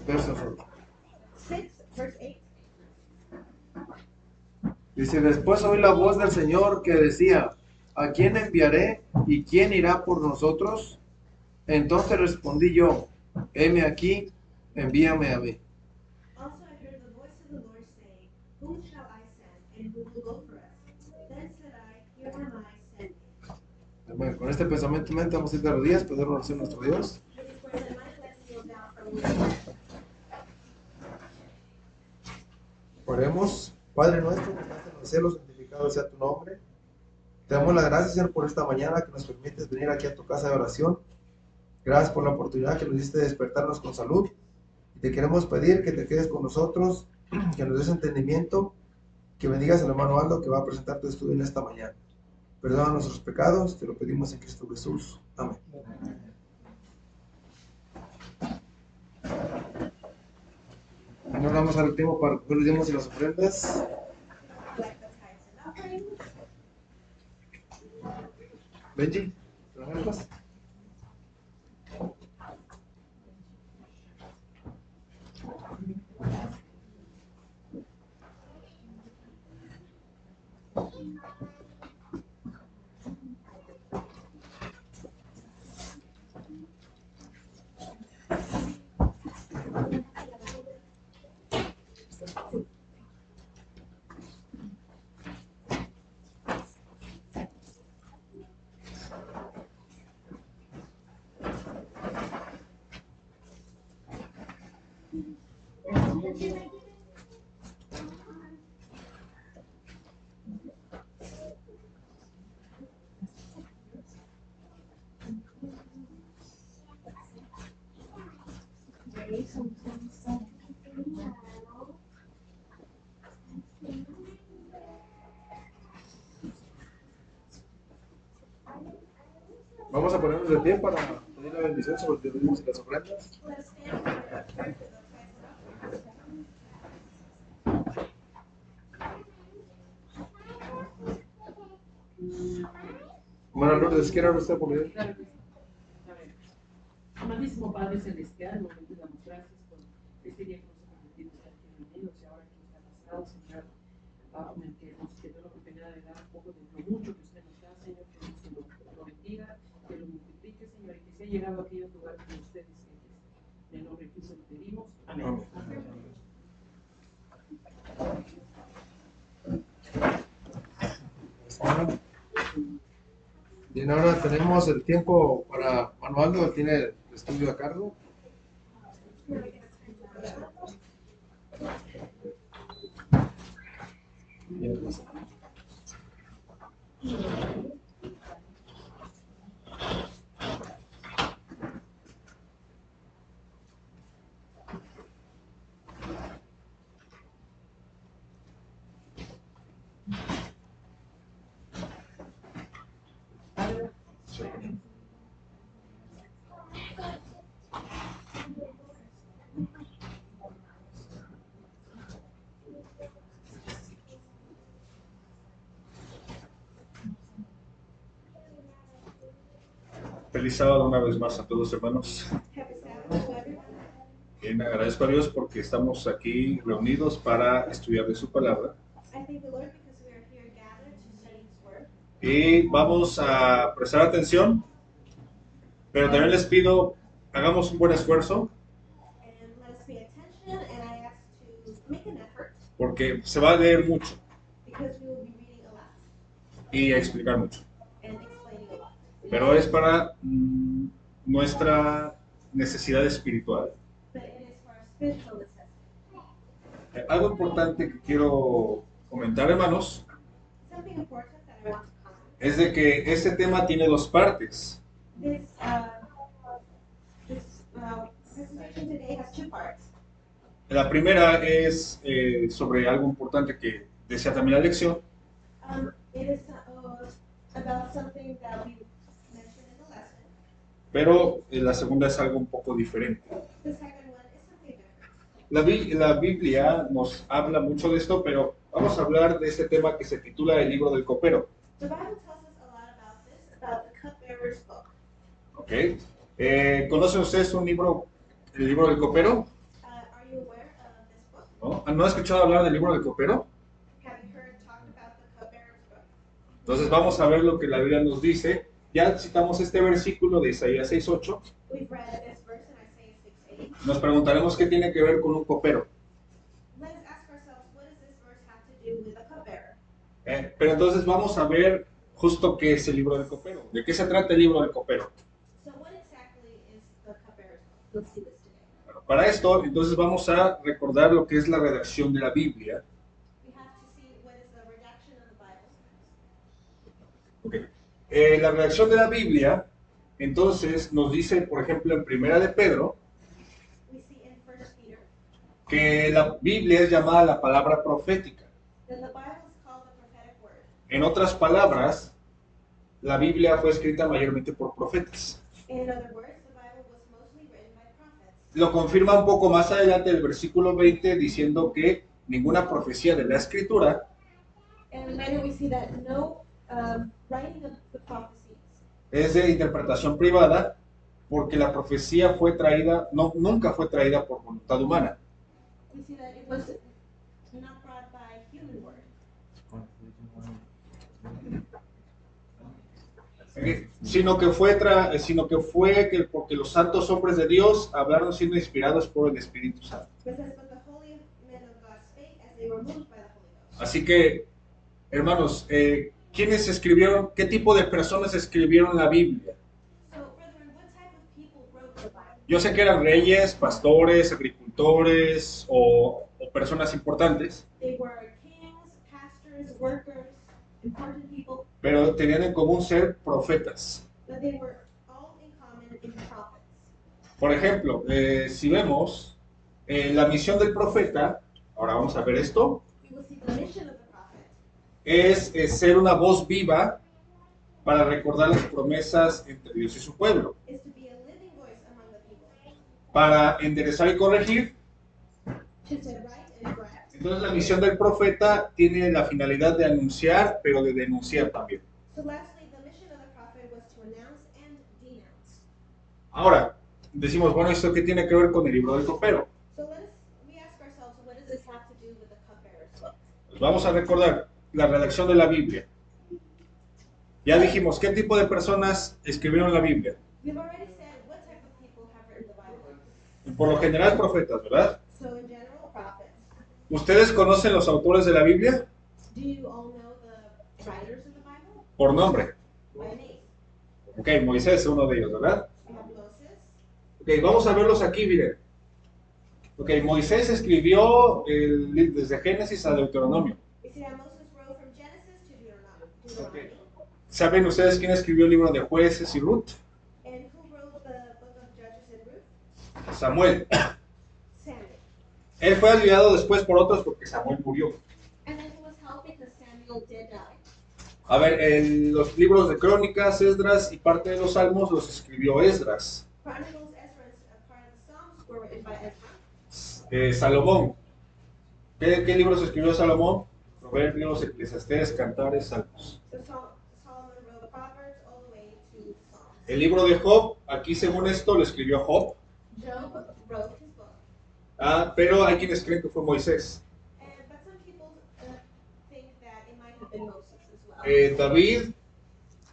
verso 6, verse 8. Dice, después oí la voz del Señor que decía, ¿a quién enviaré y quién irá por nosotros? Entonces respondí yo, heme aquí, envíame a mí. Also I heard the voice of the Lord saying, Whom shall I send, and who will go for us? Then said I, Here am I, send me. Bueno, con este pensamiento en mente vamos a ir de rodillas, pedir oración a nuestro Dios. With these words in mind, let's kneel down for a moment. Oremos. Padre nuestro que estás en los cielos, santificado sea tu nombre. Te damos las gracias, Señor, por esta mañana que nos permites venir aquí a tu casa de oración. Gracias por la oportunidad que nos diste de despertarnos con salud. Y te queremos pedir que te quedes con nosotros, que nos des entendimiento, que bendigas al hermano Aldo que va a presentar tu estudio en esta mañana. Perdona nuestros pecados, te lo pedimos en Cristo Jesús. Amén. Ahora vamos al tiempo para recoger los diezmos y las ofrendas. Collect the tithes and offerings. Benji, ¿trabajas? Vamos a ponernos de pie para pedir la bendición sobre los diezmos y las ofrendas. Let us stand for a prayer for the tithes and offerings. Hermana Lourdes, ¿quiere usted por él? Claro que sí. A ver. Amadísimo Padre Celestial, nos damos gracias por este día que nos ha permitido estar aquí reunidos y ahora que está pasado, Señor, que nos quedó la oportunidad de dar un poco de lo mucho que usted nos da, Señor, que usted lo bendiga, que lo multiplique, Señor, y que se ha llegado a aquellos lugares que ustedes en el nombre de Cristo le pedimos. Amén. Bien, ahora tenemos el tiempo para Manualdo, que tiene el estudio a cargo. Bien, pues. Feliz sábado una vez más a todos, hermanos. Happy Sabbath to everyone. Bien, agradezco a Dios porque estamos aquí reunidos para estudiar de su palabra. I thank the Lord because we are here gathered to study His Word. Y vamos a prestar atención, pero también les pido, hagamos un buen esfuerzo And let us pay attention, and I ask to make an effort porque se va a leer mucho because we will be reading a lot y a explicar mucho. and explaining a lot. Pero es para nuestra necesidad espiritual. But it is for our spiritual necessity. Algo importante que quiero comentar, hermanos, Something important that I want to comment. es de que este tema tiene dos partes. This presentation today has two parts. La primera es sobre algo importante que decía también la lección, It is about something that we mentioned in the lesson. pero la segunda es algo un poco diferente. The second one is something different. La Biblia nos habla mucho de esto, pero vamos a hablar de este tema que se titula El libro del copero. The Bible tells us a lot about this, about the cupbearer's book. ¿Ok? ¿Conocen ustedes el libro del copero? ¿No? ¿No has escuchado hablar del libro del copero? Have you heard talked about the cupbearer's book? Entonces vamos a ver lo que la Biblia nos dice. Ya citamos este versículo de Isaías 6:8. We've read this verse in Isaiah 6:8. Nos preguntaremos qué tiene que ver con un copero. Let us ask ourselves, what does this verse have to do with a cupbearer? Pero entonces vamos a ver justo qué es el libro del copero. ¿De qué se trata el libro del copero? So what exactly is the cupbearer's book? Let's see this today. Bueno, para esto, entonces vamos a recordar lo que es la redacción de la Biblia. We have to see what is the redaction of the Bible. Ok. La redacción de la Biblia, entonces, nos dice, por ejemplo, en Primera de Pedro, We see in 1 Peter que la Biblia es llamada la palabra profética. that the Bible is called the prophetic word. En otras palabras, la Biblia fue escrita mayormente por profetas. In other words, the Bible was mostly written by prophets. Lo confirma un poco más adelante el versículo 20 diciendo que ninguna profecía de la Escritura And later we see that no writing of the prophecies es de interpretación privada porque la profecía fue traída, nunca fue traída por voluntad humana. we see that it was not brought by human word, Sino que porque los santos hombres de Dios hablaron siendo inspirados por el Espíritu Santo. but says, but the holy men of God spake as they were moved by the Holy Ghost. Así que, hermanos, ¿quiénes escribieron, qué tipo de personas escribieron la Biblia? So, brethren, what type of people wrote the Bible? Yo sé que eran reyes, pastores, agricultores o personas importantes, They were kings, pastors, workers, important people, pero tenían en común ser profetas. but they were all in common in prophets. Por ejemplo, si vemos la misión del profeta, ahora vamos a ver esto, We will see the mission of the prophet es ser una voz viva para recordar las promesas entre Dios y su pueblo, is to be a living voice among the people, para enderezar y corregir. to set right and correct. Entonces la misión del profeta tiene la finalidad de anunciar, pero de denunciar también. So lastly, the mission of the prophet was to announce and denounce. Ahora, decimos, bueno, ¿esto qué tiene que ver con el libro del copero? So we ask ourselves, what does this have to do with the cupbearer's book? Pues vamos a recordar la redacción de la Biblia. Ya dijimos, ¿qué tipo de personas escribieron la Biblia? We've already said what type of people have written the Bible. Por lo general, profetas, ¿verdad? So in general, prophets. ¿Ustedes conocen los autores de la Biblia? Do you all know the writers of the Bible? Por nombre. By name. Ok, Moisés es uno de ellos, ¿verdad? We have Moses. Ok, vamos a verlos aquí, miren. Ok, Moisés escribió desde Génesis a Deuteronomio. We see that Moses wrote from Genesis to Deuteronomy. ¿Saben ustedes quién escribió el libro de Jueces y Ruth? And who wrote the book of Judges and Ruth? Samuel. Samuel. Él fue ayudado después por otros porque Samuel murió. And then he was helped because Samuel did die. A ver, los libros de Crónicas, Esdras y parte de los Salmos los escribió Esdras. Chronicles, Ezra, and part of the Psalms were written by Ezra. Salomón. ¿Qué libros escribió Salomón? Proverbios, Eclesiastés, Cantares, Salmos. So Solomon wrote Proverbs all the way to Psalms. El libro de Job, aquí según esto lo escribió Job. Job wrote his book. Pero hay quienes creen que fue Moisés. But some people think that it might have been Moses as well. David,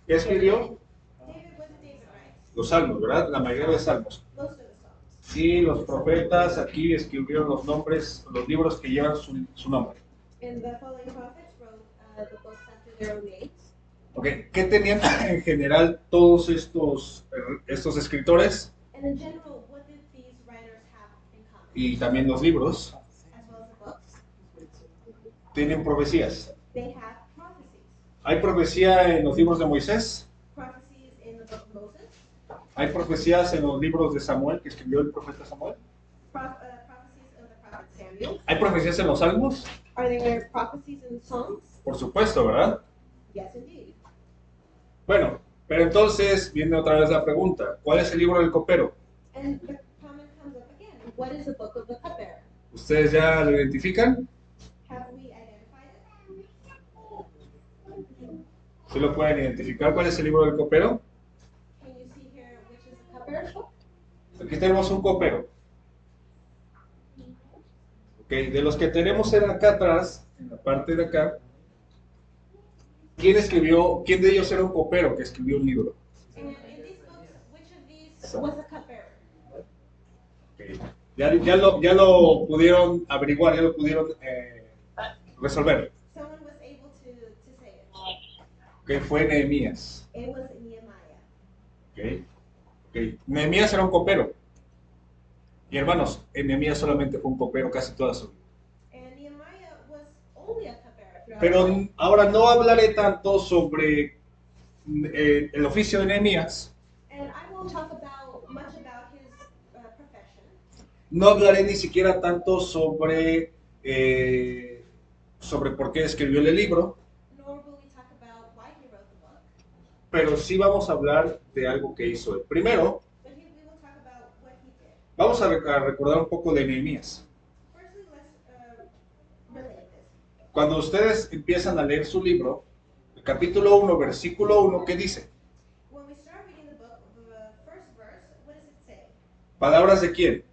¿qué escribió? David wasn't David, right? Los Salmos, ¿verdad? La mayoría de Salmos. Most of the Psalms. Y los profetas aquí escribieron los nombres, los libros que llevan su nombre. And the following prophets wrote the books after their own names. Okay. ¿Qué tenían en general todos estos escritores And in general, what did these writers have in common? y también los libros? As well as the books, Tienen profecías. they have prophecies. Hay profecía en los libros de Moisés, Prophecies in the book of Moses, hay profecías en los libros de Samuel que escribió el profeta Samuel, prophecies of the prophet Samuel. hay profecías en los Salmos, Are there prophecies in the Psalms? por supuesto, ¿verdad? Yes, indeed. Bueno, pero entonces viene otra vez la pregunta, ¿cuál es el libro del copero? And the comment comes up again. What is the book of the cupbearer? ¿Ustedes ya lo identifican? Have we identified it? ¿Sí lo pueden identificar? ¿Cuál es el libro del copero? Can you see here which is the cupbearer's book? Aquí tenemos un copero. Ok, de los que tenemos acá atrás, en la parte de acá, quién de ellos era un copero que escribió un libro? And in these books, which of these was a cupbearer? Ok, ya lo pudieron averiguar, ya lo pudieron resolver. Someone was able to say it. Ok, fue Nehemías. It was Nehemiah. Ok, ok. Nehemías era un copero. Y hermanos, Nehemías solamente fue un copero casi toda su vida. And Nehemiah was only a cupbearer throughout Pero his life. ahora no hablaré tanto sobre el oficio de Nehemías. And I won't talk much about his profession. No hablaré ni siquiera tanto sobre por qué escribió el libro, Nor will we talk about why he wrote the book. pero sí vamos a hablar de algo que hizo él. Primero, But we will talk about what he did. vamos a recordar un poco de Nehemías. Firstly, let's relate this. Cuando ustedes empiezan a leer su libro, el capítulo 1, versículo 1, ¿qué dice? When we start reading the book, the first verse, what does it say? ¿Palabras de quién?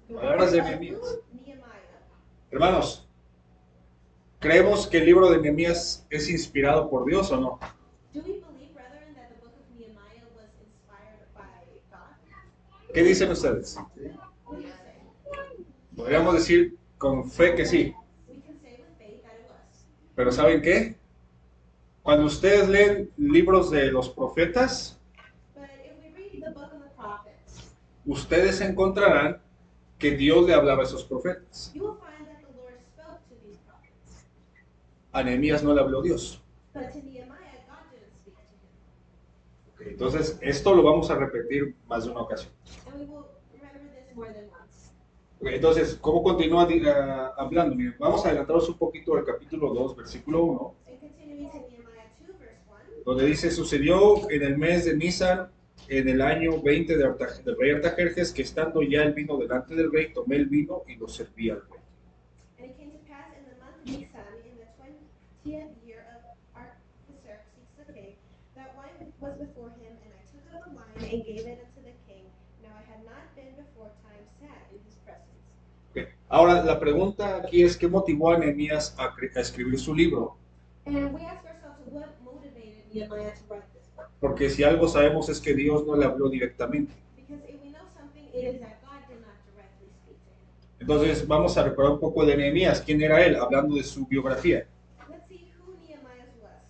The Palabras de words of Nehemías. who? Nehemiah. Hermanos, ¿creemos que el libro de Nehemías es inspirado por Dios o no? Do we believe, brethren, that the book of Nehemiah was inspired by God? ¿Qué dicen ustedes? What do you say? Podríamos decir con fe que sí, We can say with faith that it was. pero ¿saben qué? Cuando ustedes leen libros de los profetas, But if we read the book of the prophets, ustedes encontrarán que Dios le hablaba a esos profetas. you will find that the Lord spoke to these prophets. A Nehemías no le habló Dios. But to Nehemiah, God didn't speak to him. Ok, entonces, esto lo vamos a repetir más de una ocasión. And we will remember this more than once. Ok, entonces, ¿cómo continúa hablando? Miren, vamos a adelantarnos un poquito al capítulo 2, versículo 1, And continuing to Nehemiah 2, verse 1. donde dice, sucedió en el mes de Nisan, en el año 20 del rey Artajerjes, que estando ya el vino delante del rey, tomé el vino y lo serví al rey. And it came to pass in the month of Nisan, in the 20th year of Artaxerxes the king, that wine was before him, and I took up the wine and gave it unto the king. Now I had not been before time sat in his presence. Ok, ahora, la pregunta aquí es, ¿qué motivó a Nehemías a escribir su libro? And we ask ourselves, what motivated Nehemiah to write this book? Porque si algo sabemos es que Dios no le habló directamente. Because if we know something, it is that God did not directly speak to him. Entonces vamos a recordar un poco de Nehemías. ¿Quién era él? Hablando de su biografía. Let's see who Nehemiah was.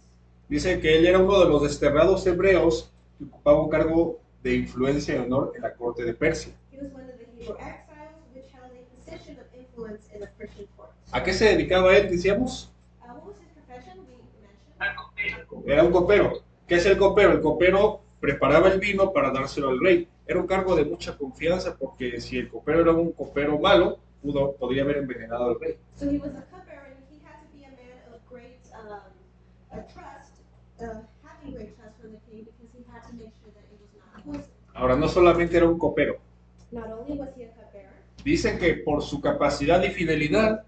Dice que él era uno de los desterrados hebreos que ocupaba un cargo de influencia y honor en la corte de Persia. He was one of the Hebrew exiles, which held a position of influence in the Persian court. ¿A qué se dedicaba él, decíamos? What was his profession? We mentioned. Era un copero. ¿Qué es el copero? El copero preparaba el vino para dárselo al rey. Era un cargo de mucha confianza porque si el copero era un copero malo, podría haber envenenado al rey. So he was a cupbearer, and he had to be a man of great trust, having great trust from the king, because he had to make sure that it was not poisoned. Ahora, no solamente era un copero. Not only was he a cupbearer, Dice que por su capacidad y fidelidad,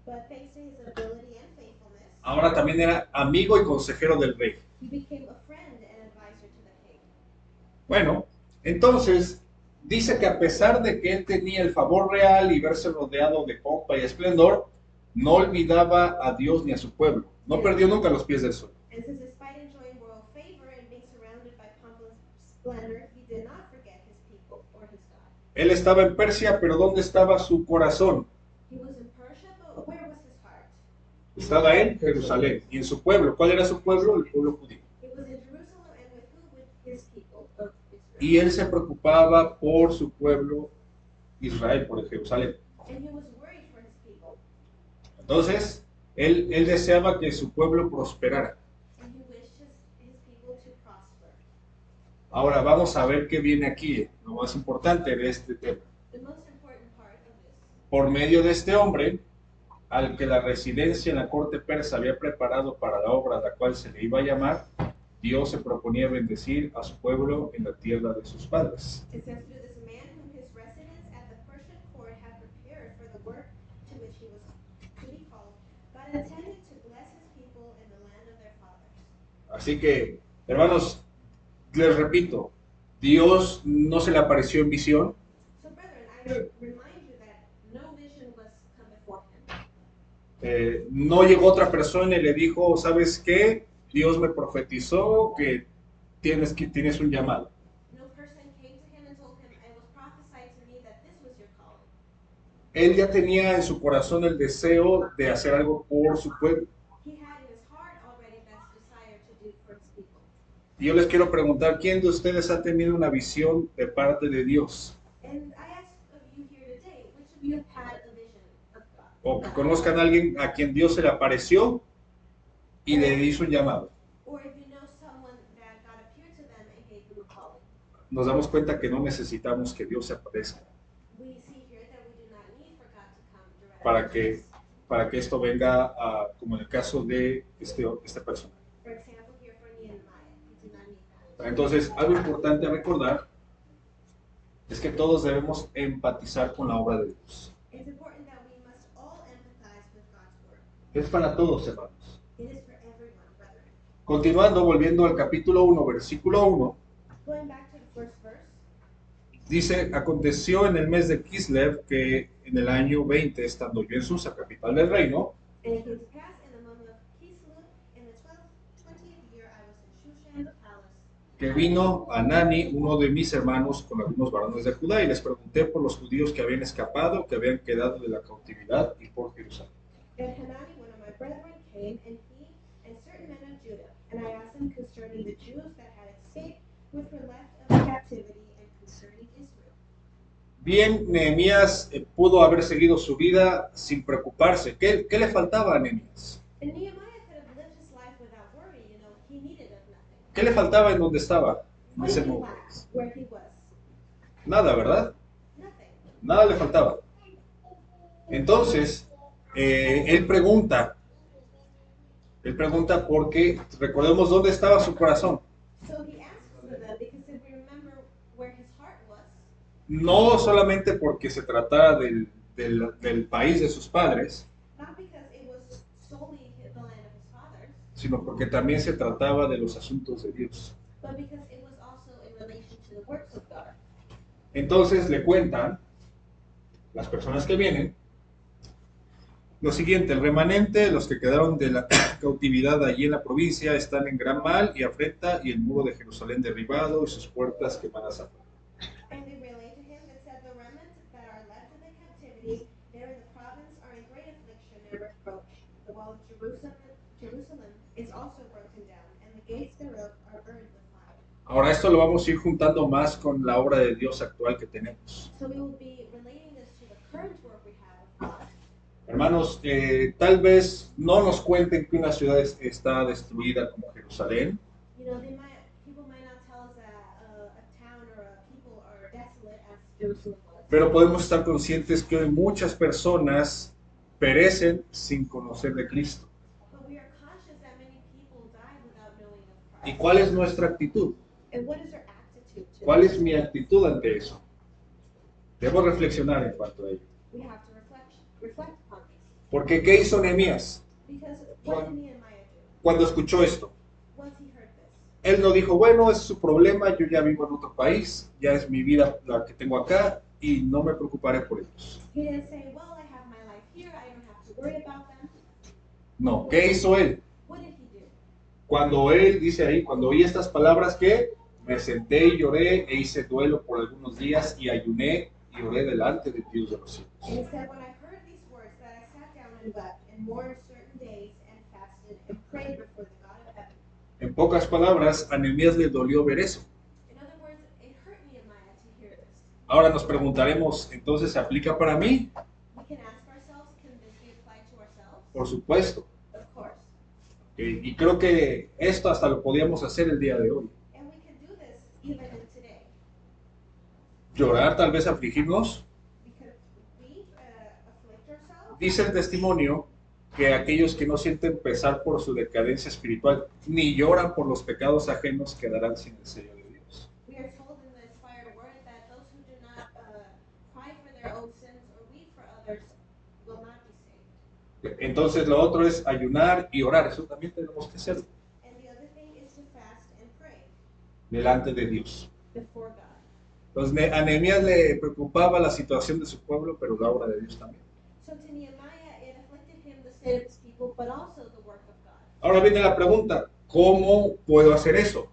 but thanks to his ability and faithfulness, ahora también era amigo y consejero del rey. he became a friend and advisor to the king. Bueno, entonces dice que a pesar de que él tenía el favor real y verse rodeado de pompa y esplendor, no olvidaba a Dios ni a su pueblo. No perdió nunca los pies del suelo. And since despite enjoying royal favor and being surrounded by pomp and splendor, he did not forget his people or his God. Él estaba en Persia, pero ¿dónde estaba su corazón? He was in Persia, but where was his heart? Estaba en Jerusalén y en su pueblo. ¿Cuál era su pueblo? El pueblo judío. It was in Jerusalem, and with who? With his people of Israel. Y él se preocupaba por su pueblo Israel, por Jerusalén. And he was worried for his people. Entonces, él deseaba que su pueblo prosperara. And he wished his people to prosper. Ahora vamos a ver qué viene aquí, lo más importante de este tema. The most important part of this. Por medio de este hombre, al que la residencia en la corte persa había preparado para la obra a la cual se le iba a llamar, Dios se proponía bendecir a su pueblo en la tierra de sus padres. It says, through this man whom his residence at the Persian court had prepared for the work to which he was to be called, God intended to bless his people in the land of their fathers. Así que, hermanos, les repito, Dios no se le apareció en visión, So, brethren, I remind you that no vision No llegó otra persona y le dijo, ¿sabes qué? Dios me profetizó que tienes un llamado. No person came to him and told him, it was prophesied to me that this was your calling. Él ya tenía en su corazón el deseo de hacer algo por su pueblo. He had in his heart already that desire to do for his people. Y yo les quiero preguntar, ¿quién de ustedes ha tenido una visión de parte de Dios? And I ask of you here today, which of you have had a vision of God? O que conozcan a alguien a quien Dios se le apareció y le hizo un llamado. Or if you know someone that God appeared to them and gave them a calling. Nos damos cuenta que no necesitamos que Dios se aparezca We see here that we do not need for God to come directly para to que, us. para que esto venga como en el caso de esta persona. For example, here for Nehemiah, we do not need that. Entonces, algo importante a recordar es que todos debemos empatizar con la obra de Dios. It's important that we must all empathize with God's word. Es para todos, hermanos. It is for everyone, brethren. Continuando, volviendo al capítulo 1, versículo 1, Going back to the first verse, dice, aconteció en el mes de Kislev que en el año 20, estando yo en Susa, capital del reino, and it came to pass in the month of Kislev, in the 20th year, I was in Shushan the palace, que vino Anani, uno de mis hermanos, con algunos varones de Judá, y les pregunté por los judíos que habían escapado, que habían quedado de la cautividad, y por Jerusalén. and Hanani, one of my brethren, came, and he and certain men of Judah, and I asked them concerning the Jews that had escaped, which were left of captivity, and concerning Israel. Bien, Nehemías pudo haber seguido su vida sin preocuparse. ¿Qué le faltaba a Nehemías? And Nehemiah could have lived his life without worry, he needed of nothing. ¿Qué le faltaba en donde estaba? En What ese did he momento. lack where he was? Nada, ¿verdad? Nothing. Nada le faltaba. Entonces, él pregunta porque recordemos dónde estaba su corazón. So he asks for them because if we remember where his heart was, No solamente porque se tratara del país de sus padres, not because it was solely the land of his fathers, sino porque también se trataba de los asuntos de Dios. but because it was also in relation to the works of God. Entonces le cuentan las personas que vienen lo siguiente: el remanente, los que quedaron de la cautividad allí en la provincia, están en gran mal y afrenta, y el muro de Jerusalén derribado y sus puertas quemadas a fuego. And they relayed to him that said, the remnant that are left in the captivity, there in the province are in great affliction and reproach. The wall of Jerusalem is also broken down, and the gates thereof are burned with fire. Ahora esto lo vamos a ir juntando más con la obra de Dios actual que tenemos. So we will be relating this to the current work we have of God. Hermanos, tal vez no nos cuenten que una ciudad está destruida como Jerusalén, People might not tell us that a town or a people are desolate as Jerusalem was. pero podemos estar conscientes que hoy muchas personas perecen sin conocer de Cristo. But we are conscious that many people die without knowing of ¿Y Christ. cuál es nuestra actitud? And what is our attitude to ¿Cuál this? es mi actitud ante eso? Debo reflexionar en cuanto a ello. We have to reflect upon this. Porque ¿qué hizo Nehemías Because what did Nehemiah do cuando escuchó esto? once he heard this? Él no dijo, bueno, ese es su problema, yo ya vivo en otro país, ya es mi vida la que tengo acá y no me preocuparé por ellos. He didn't say, well, I have my life here, I don't have to worry about them. No, ¿qué hizo él? What did he do? Cuando él dice ahí, cuando oí estas palabras, que me senté y lloré e hice duelo por algunos días y ayuné y oré delante de Dios de los cielos. And he said, when I heard these words, that I sat down and wept and mourned certain days and fasted and prayed before the God of heaven. En pocas palabras, a Nehemías le dolió ver eso. In other words, it hurt Nehemiah to hear this. Ahora nos preguntaremos, ¿entonces se aplica para mí? We can ask ourselves, can this be applied to ourselves? Por supuesto. Of course. Y creo que esto hasta lo podíamos hacer el día de hoy. And we can do this even in today. Llorar, tal vez afligirnos. We could weep, afflict ourselves. Dice el testimonio que aquellos que no sienten pesar por su decadencia espiritual, ni lloran por los pecados ajenos, quedarán sin el sello de Dios. We are told in the inspired word that those who do not cry for their own sins or weep for others will not be saved. Entonces lo otro es ayunar y orar, eso también tenemos que hacerlo And the other thing is to fast and pray delante de Dios. before God. Entonces a Nehemías le preocupaba la situación de su pueblo, pero la obra de Dios también. So to Nehemiah, it afflicted him the save his people, but also the work of God. Ahora viene la pregunta, ¿cómo puedo hacer eso?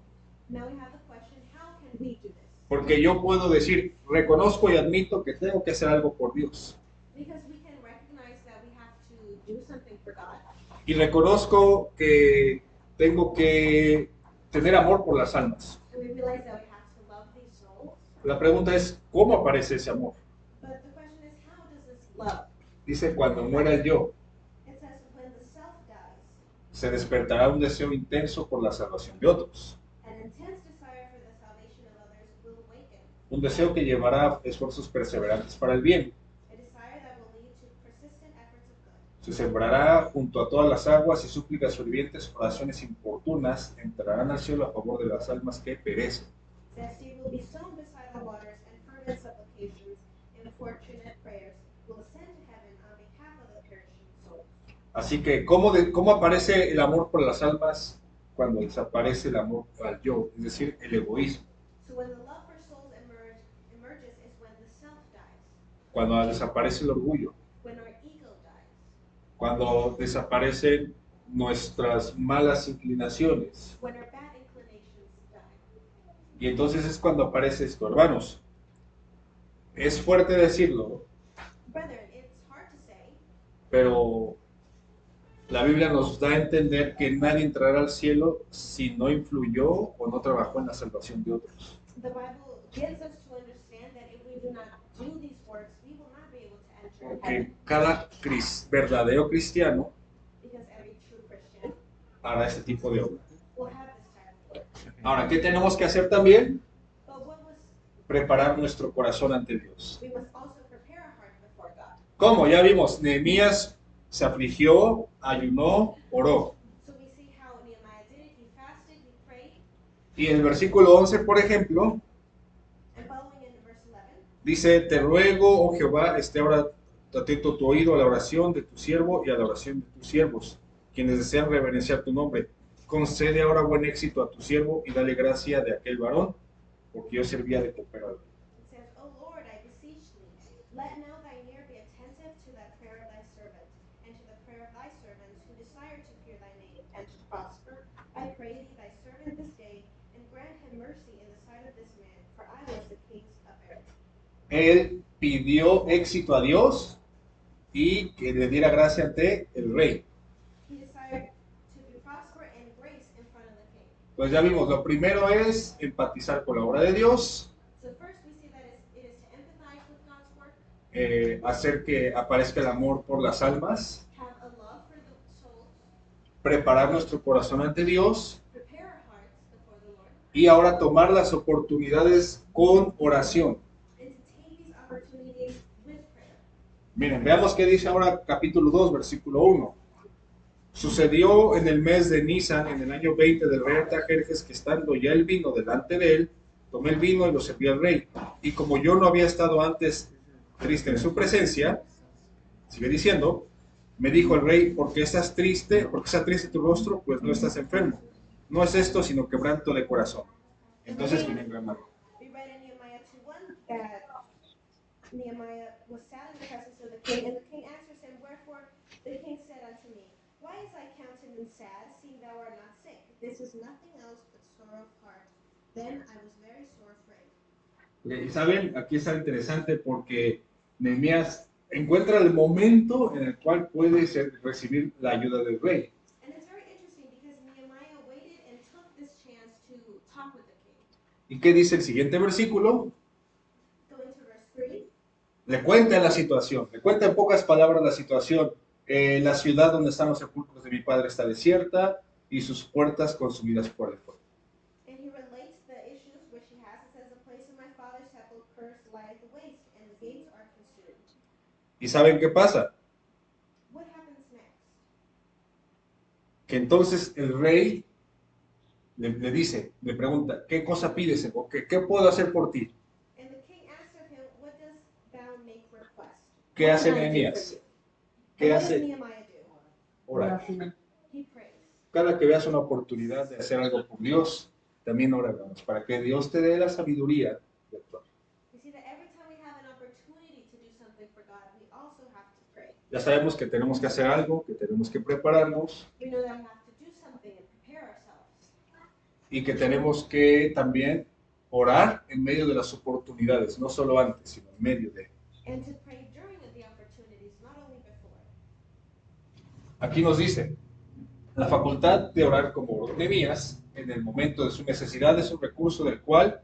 Now we have the question, how can we do this? Porque yo puedo decir, reconozco y admito que tengo que hacer algo por Dios. Because we can recognize that we have to do something for God. Y reconozco que tengo que tener amor por las almas. And we realize that we have to love these souls. La pregunta es, ¿cómo aparece ese amor? But the question is, how does this love? Dice, cuando muera el yo, It says, when the self dies, se despertará un deseo intenso por la salvación de otros. an intense desire for the salvation of others will awaken. Un deseo que llevará esfuerzos perseverantes para el bien. A desire that will lead to persistent efforts of good. Se sembrará junto a todas las aguas y súplicas fervientes, oraciones importunas, entrarán al cielo a favor de las almas que perecen. That seed will be sown beside the waters, and fervent supplications and fortunate prayers will ascend to heaven on behalf of the perishing souls. Así que, ¿cómo aparece el amor por las almas cuando desaparece el amor al yo? Es decir, el egoísmo. So when the love for souls emerges is when the self dies, Cuando desaparece el orgullo. when our ego dies, Cuando desaparecen nuestras malas inclinaciones. when our bad inclinations die. Y entonces es cuando aparece esto, hermanos. Es fuerte decirlo, Brethren, it's hard to say, pero la Biblia nos da a entender que nadie entrará al cielo si no influyó o no trabajó en la salvación de otros. the Bible gives us to understand that if we do not do these works, we will not be able to enter Que heaven. cada verdadero cristiano Because every true Christian hará este tipo de obra. will have this type of work. Ahora, ¿qué tenemos que hacer también? But what was Preparar nuestro corazón ante Dios. we must also prepare our heart before God. ¿Cómo? Ya vimos, Nehemías se afligió, ayunó, oró. So we see how Nehemiah did it. He fasted, he prayed, Y en el versículo 11, por ejemplo, and following in verse 11, dice, te ruego, oh Jehová, esté ahora atento tu oído a la oración de tu siervo y a la oración de tus siervos, quienes desean reverenciar tu nombre. Concede ahora buen éxito a tu siervo y dale gracia de aquel varón, porque yo servía de cooperador. it says, O Lord, I beseech thee, let now thine ear be attentive to that prayer of thy servant, and to the prayer of thy servants who desire to fear thy name, and to prosper. I pray thee, thy servant this day, and grant him mercy in the sight of this man, for I was the king's cupbearer. Él pidió éxito a Dios y que le diera gracia ante el rey. He desired to be prosper and grace in front of the king. Pues ya vimos, lo primero es empatizar con la obra de Dios, So first we see that it is to empathize with God's work, hacer que aparezca el amor por las almas, have a love for the souls, preparar nuestro corazón ante Dios prepare our hearts before the Lord, y ahora tomar las oportunidades con oración. and to take these opportunities with prayer. Miren, veamos qué dice ahora capítulo 2, versículo 1. Sucedió en el mes de Nisan, en el año 20 del rey Artajerjes, que estando ya el vino delante de él, tomé el vino y lo serví al rey. Y como yo no había estado antes triste en su presencia, sigue diciendo, me dijo el rey, ¿por qué estás triste? ¿Por qué está triste tu rostro? Pues no estás enfermo. No es esto, sino quebranto de corazón. Entonces viene en gran mal. We read in Nehemiah 2:1 that Nehemiah was sad in the presence of the king, and the king answers him, Wherefore the king said unto me, Why is thy countenance sad, seeing thou art not sick? This is nothing else but sorrow of heart. Then I was very sore afraid. Y saben, aquí es algo interesante porque Nehemías encuentra el momento en el cual puede recibir la ayuda del rey. And it's very interesting because Nehemiah waited and took this chance to talk with the king. ¿Y qué dice el siguiente versículo? Going to verse 3. Le cuenta la situación, le cuenta en pocas palabras la situación. La ciudad donde están los sepulcros de mi padre está desierta y sus puertas consumidas por el fuego. And he relates the issues which he has. It says, The place of my father's sepulchres lieth waste, and the gates are consumed. ¿Y saben qué pasa? What happens next? Que entonces el rey le dice, le pregunta, ¿qué cosa pides? ¿O qué puedo hacer por ti? And the king answered him, What dost thou make request? ¿Qué What hace can I do Nehemías? for you? ¿Qué And what does hace? Nehemiah do? Ora. He prays. Cada que veas una oportunidad de hacer algo por Dios, también ora, hermanos, para que Dios te dé la sabiduría de actuar. You see that every time we have an opportunity to do something for God, God, we also have to pray. Ya sabemos que tenemos que hacer algo, que tenemos que prepararnos We know that we have to do something and prepare ourselves. y que tenemos que también orar en medio de las oportunidades, no solo antes, sino en medio de. And to pray during the opportunities, not only before. Aquí nos dice, la facultad de orar como Nehemías en el momento de su necesidad es un recurso del cual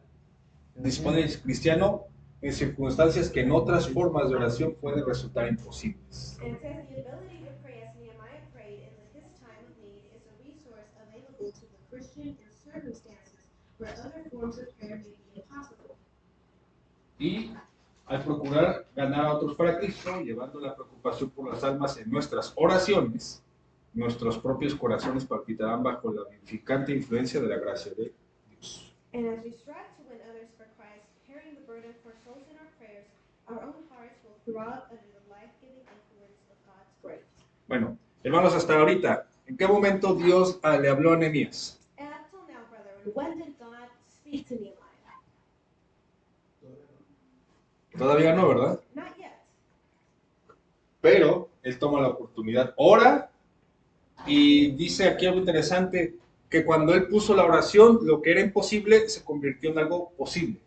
dispone el cristiano en circunstancias que en otras formas de oración pueden resultar imposibles. And it says the ability to pray as Nehemiah prayed in his time of need is a resource available to the Christian in circumstances where other forms of prayer may be impossible. Y al procurar ganar a otros para Cristo, llevando la preocupación por las almas en nuestras oraciones, nuestros propios corazones palpitarán bajo la vivificante influencia de la gracia de Dios. And as we strive to win others for Christ, carrying the burden for souls in our prayers, our own hearts will throb under the life-giving influence of God's grace. Bueno, hermanos, hasta ahorita, ¿en qué momento Dios le habló a Nehemías? And up till now, brethren, when did God speak to Nehemiah? Todavía no, ¿verdad? Not yet. Pero él toma la oportunidad, ora, y dice aquí algo interesante, que cuando él puso la oración, lo que era imposible se convirtió en algo posible.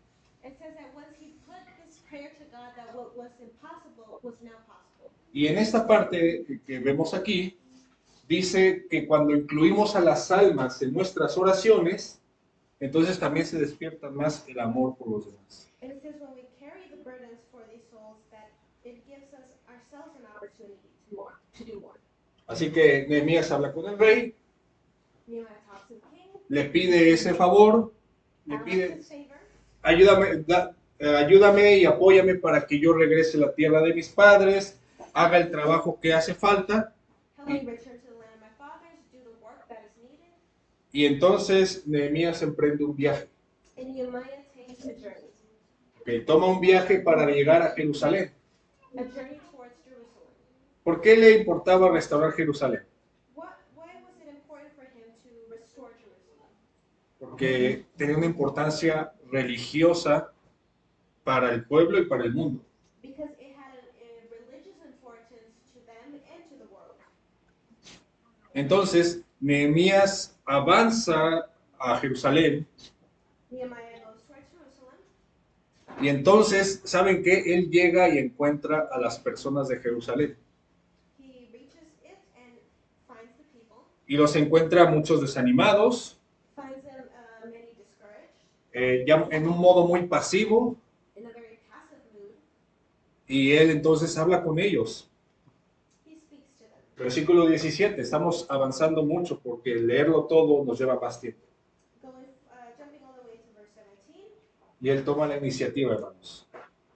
It says that once he put this prayer to God, that what was impossible was now possible. Y en esta parte que vemos aquí, dice que cuando incluimos a las almas en nuestras oraciones, entonces también se despierta más el amor por los demás. And it says when we carry the burdens for these souls, that it gives us ourselves an opportunity to do more. Así que Nehemías habla con el rey, Nehemiah talks to the king, le pide ese favor, le asks pide, his favor, ayúdame, ayúdame y apóyame para que yo regrese a la tierra de mis padres, haga el trabajo que hace falta. help me return to the land of my fathers, do the work that is needed. Y entonces Nehemías emprende un viaje. And Nehemiah takes a journey Toma un viaje para llegar a Jerusalén. towards Jerusalem. ¿Por qué le importaba restaurar Jerusalén? Why was it important for him to restore Jerusalem? Porque tenía una importancia religiosa para el pueblo y para el mundo. Because it had a religious importance to them and to the world. Entonces, Nehemías avanza a Jerusalén Nehemiah goes towards Jerusalem, y entonces, ¿saben qué? Él llega y encuentra a las personas de Jerusalén he reaches it and finds the people, y los encuentra muchos desanimados, finds them many discouraged, ya en un modo muy pasivo, in a very passive mood. y él entonces habla con ellos. He speaks to them. Versículo 17, estamos avanzando mucho porque leerlo todo nos lleva más tiempo. Jumping all the way to verse 17, Y él toma la iniciativa, hermanos.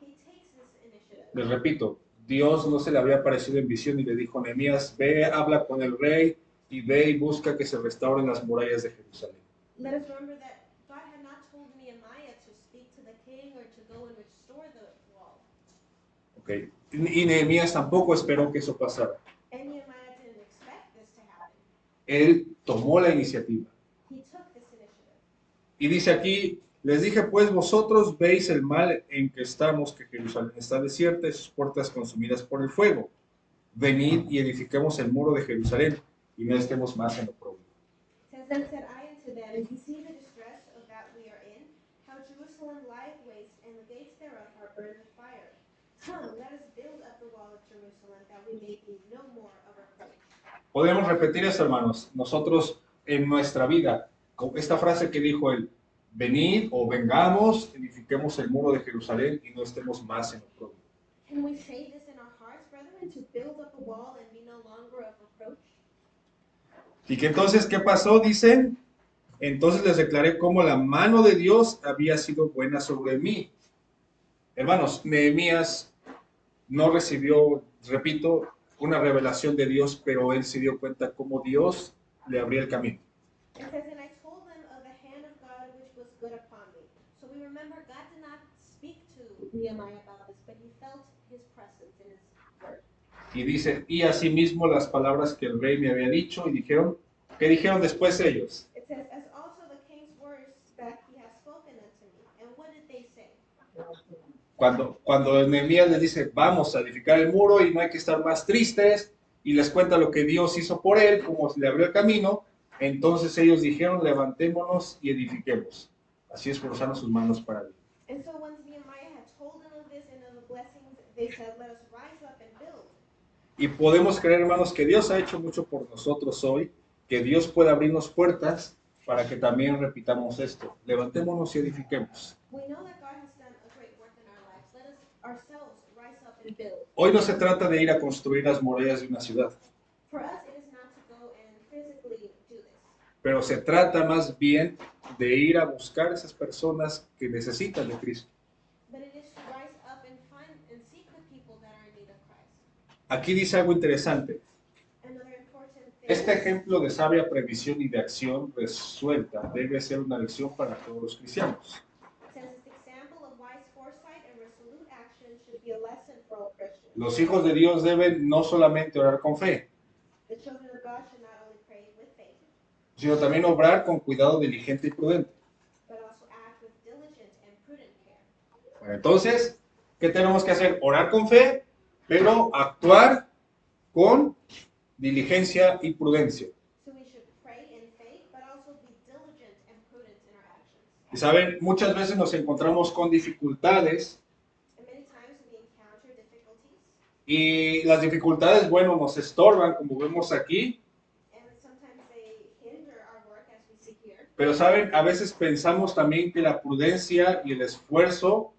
he takes this initiative. Les repito, Dios no se le había aparecido en visión y le dijo, Nehemías, ve, habla con el rey y ve y busca que se restauren las murallas de Jerusalén. Let us remember that God had not told Nehemiah to speak to the king or to go and restore the wall. Okay. Y Nehemías tampoco esperó que eso pasara. And Nehemiah didn't expect this to happen. Él tomó la iniciativa. He took this initiative. Y dice aquí, les dije, pues vosotros veis el mal en que estamos, que Jerusalén está desierta y sus puertas consumidas por el fuego. Venid y edifiquemos el muro de Jerusalén y no estemos más en oprobio. It says, then said I unto them, ye see the distress of that we are in, how Jerusalem lieth waste, and the gates thereof are burned with fire. Come, let us build up the wall of Jerusalem, that we may be no more of reproach. Podemos repetir esto, hermanos. Nosotros en nuestra vida, con esta frase que dijo él, venid o vengamos, edifiquemos el muro de Jerusalén y no estemos más en oprobio. Can we say this in our hearts, brethren, to build up a wall and be no longer of reproach? Y que entonces, ¿qué pasó? Dicen, entonces les declaré cómo la mano de Dios había sido buena sobre mí. Hermanos, Nehemías no recibió, repito, una revelación de Dios, pero él se dio cuenta cómo Dios le abría el camino. It says, and I told them of the hand of God which was good upon me. So we remember God did not speak to Nehemiah about this, but he felt his presence in his word. Y dice, y asimismo las palabras que el rey me había dicho, y dijeron, ¿qué dijeron después ellos? It says, as also the king's words that he has spoken unto me. And what did they say? Cuando Nehemías les dice, vamos a edificar el muro y no hay que estar más tristes, y les cuenta lo que Dios hizo por él, cómo le abrió el camino, entonces ellos dijeron, levantémonos y edifiquemos. Así esforzaron sus manos para él. And so once Nehemiah had told them of this and of the blessings, they said, let us rise up and build. Y podemos creer, hermanos, que Dios ha hecho mucho por nosotros hoy, que Dios puede abrirnos puertas para que también repitamos esto. Levantémonos y edifiquemos. We know that God has done a great work in our lives. Let us ourselves rise up and build. Hoy no se trata de ir a construir las murallas de una ciudad, For us, it is not to go and physically do this, pero se trata más bien de ir a buscar esas personas que necesitan de Cristo. but it is to rise up and find and seek the people that are in need of Christ. Aquí dice algo interesante. Another important thing. Este ejemplo de sabia previsión y de acción resuelta debe ser una lección para todos los cristianos. Says this example of wise foresight and resolute action should be a lesson for all Christians. Los hijos de Dios deben no solamente orar con fe, The children of God should not only pray with faith, sino también obrar con cuidado diligente y prudente. but also act with diligent and prudent care. Bueno, entonces, ¿qué tenemos que hacer? Orar con fe, pero actuar con diligencia y prudencia. So we should pray in faith, but also be diligent and prudent in our actions. Y saben, muchas veces nos encontramos con dificultades And many times we encounter difficulties, y las dificultades, bueno, nos estorban, como vemos aquí, and sometimes they hinder our work as we see here. pero saben, a veces pensamos también que la prudencia y el esfuerzo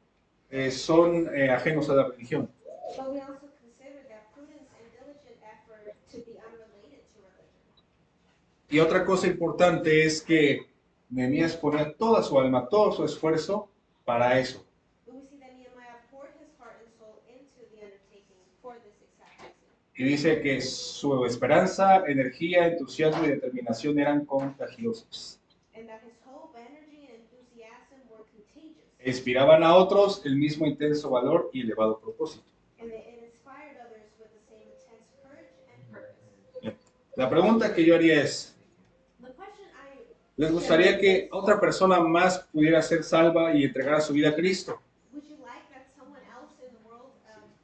son ajenos a la religión. But we also consider that prudence and diligent effort to be unrelated to religion. Y otra cosa importante es que Nehemías ponía toda su alma, todo su esfuerzo para eso. But we see that Nehemiah poured his heart and soul into the undertaking for this exact reason. Y dice que su esperanza, energía, entusiasmo y determinación eran contagiosos. And that his hope, energy, and enthusiasm were contagious. Inspiraban a otros el mismo intenso valor y elevado propósito. And it inspired others with the same intense courage and purpose. La pregunta que yo haría es, The question ¿les gustaría que otra persona más pudiera ser salva y entregar su vida a Cristo? would you like that someone else in the world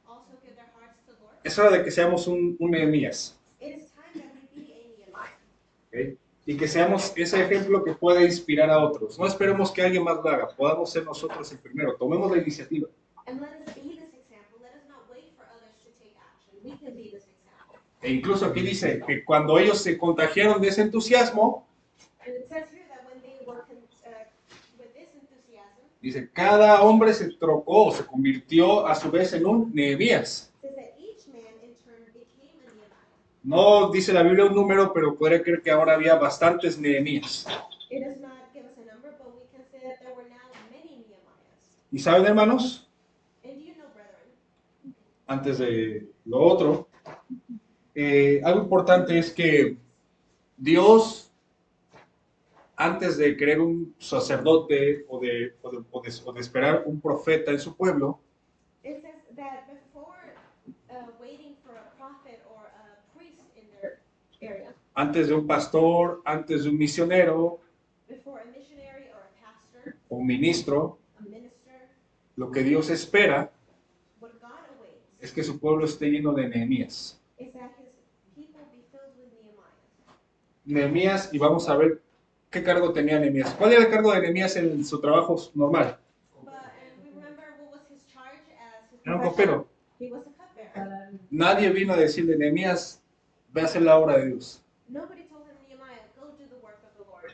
also give their hearts to the Lord? Es hora de que seamos un Nehemías, It is time that we be a Nehemiah. ¿ok? Y que seamos ese ejemplo que pueda inspirar a otros. No esperemos que alguien más lo haga, podamos ser nosotros el primero, tomemos la iniciativa. And let us be this example. Let us not wait for others to take action. We can be this example. E incluso aquí dice que cuando ellos se contagiaron de ese entusiasmo, And it says here that when they were with this enthusiasm, dice, cada hombre se trocó, se convirtió a su vez en un Nehemías. it says that each man in turn became a Nehemiah. No dice la Biblia un número, pero podría creer que ahora había bastantes Nehemías. It does not give us a number, but we can say that there were now many Nehemiahs. ¿Y saben, hermanos? And do you know, brethren, Antes de lo otro, algo importante es que Dios, antes de querer un sacerdote o de esperar un profeta en su pueblo, it says that before waiting for a prophet or a priest in their area, antes de un pastor, antes de un misionero before a missionary or a pastor, o un ministro, a minister, lo que Dios espera what God awaits es que su pueblo esté lleno de Nehemías. is that his people be filled with Nehemiah. Nehemías, y vamos a ver qué cargo tenía Nehemías. ¿Cuál era el cargo de Nehemías en su trabajo normal? And we remember what was his charge as his Era un profession. copero. He was a cupbearer. Para Nadie vino a decirle, Nehemías, ve a hacer la obra de Dios. Nobody told him, Nehemiah, go do the work of the Lord.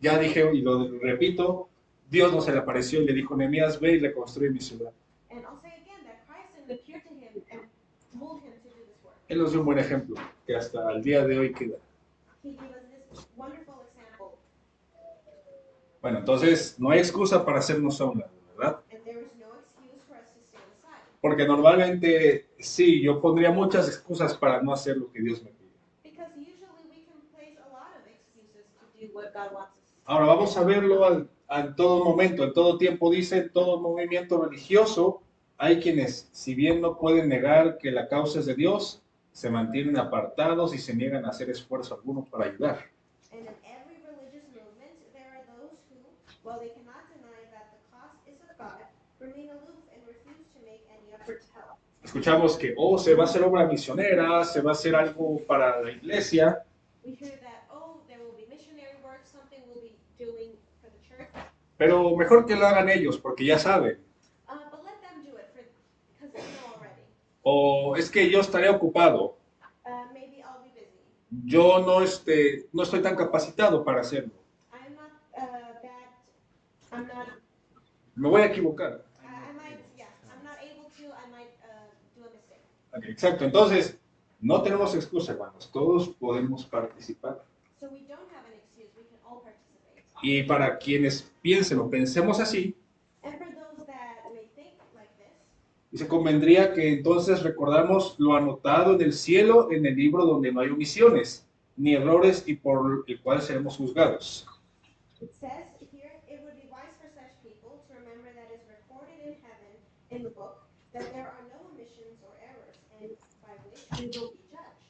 Ya dije y lo repito, Dios no se le apareció y le dijo, Nehemías, ve y reconstruye mi ciudad. And I'll say again that Christ appeared to him and told him to do this work. Él nos dio un buen ejemplo, que hasta el día de hoy queda. He gave us this wonderful example. Bueno, entonces no hay excusa para hacernos a un lado, ¿verdad? And there is no excuse for us to stand aside. Porque normalmente sí, yo pondría muchas excusas para no hacer lo que Dios me pide. Because usually we can place a lot of excuses to do what God wants us to do. Ahora vamos a verlo en todo momento, en todo tiempo, dice, en todo movimiento religioso, hay quienes, si bien no pueden negar que la causa es de Dios, se mantienen apartados y se niegan a hacer esfuerzo alguno para ayudar. And in every religious movement, there are those who, while they cannot deny that the cause is of God, remain aloof and refuse effort to help. Escuchamos que, se va a hacer obra misionera, se va a hacer algo para la iglesia, We hear that, there will be missionary work, something we'll be doing for the church. pero mejor que lo hagan ellos, porque ya saben. But let them do it because they know already. O es que yo estaré ocupado, Maybe I'll be busy. yo no estoy tan capacitado para hacerlo, I'm not I'm not, me voy a equivocar. I'm not able to, I might do a mistake. Ok, exacto, entonces no tenemos excusa, hermanos, todos podemos participar. So we don't have an excuse, we can all participate. Y para quienes piensen o pensemos así, And for those that may think like this, dice, convendría que entonces recordamos lo anotado en el cielo en el libro donde no hay omisiones, ni errores y por el cual seremos juzgados. it says here, it would be wise for such people to remember that is recorded in heaven in the book, that there are no omissions or errors, and by which we will be judged.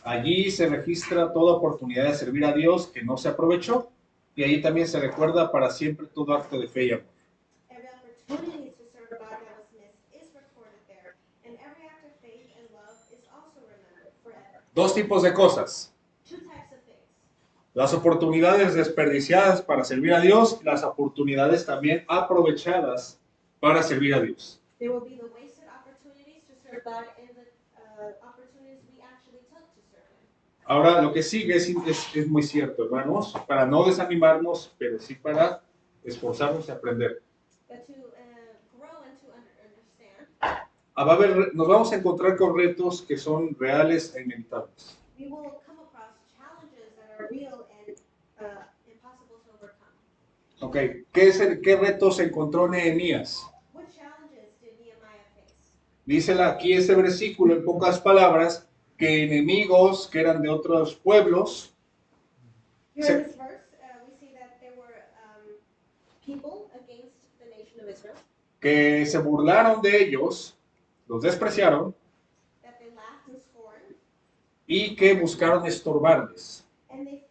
Allí se registra toda oportunidad de servir a Dios que no se aprovechó, y allí también se recuerda para siempre todo acto de fe y amor. Every opportunity to serve God that was missed is recorded there, and every act of faith and love is also remembered forever. Dos tipos de cosas. Two types of things. Las oportunidades desperdiciadas para servir a Dios y las oportunidades también aprovechadas para servir a Dios. There will be the wasted opportunities to serve God and the opportunities we actually took to serve Him. Ahora, lo que sigue es muy cierto, hermanos, para no desanimarnos, pero sí para esforzarnos y aprender. But to grow and to understand, Nos vamos a encontrar con retos que son reales e inevitables. we will come across challenges that are real and impossible to overcome. Ok, ¿qué retos encontró Nehemías? What challenges did Nehemiah face? Dice aquí este versículo en pocas palabras que enemigos que eran de otros pueblos Here in this verse, we see that there were people against the nation of Israel, que se burlaron de ellos, los despreciaron that they laughed and scorned, y que buscaron estorbarles. and they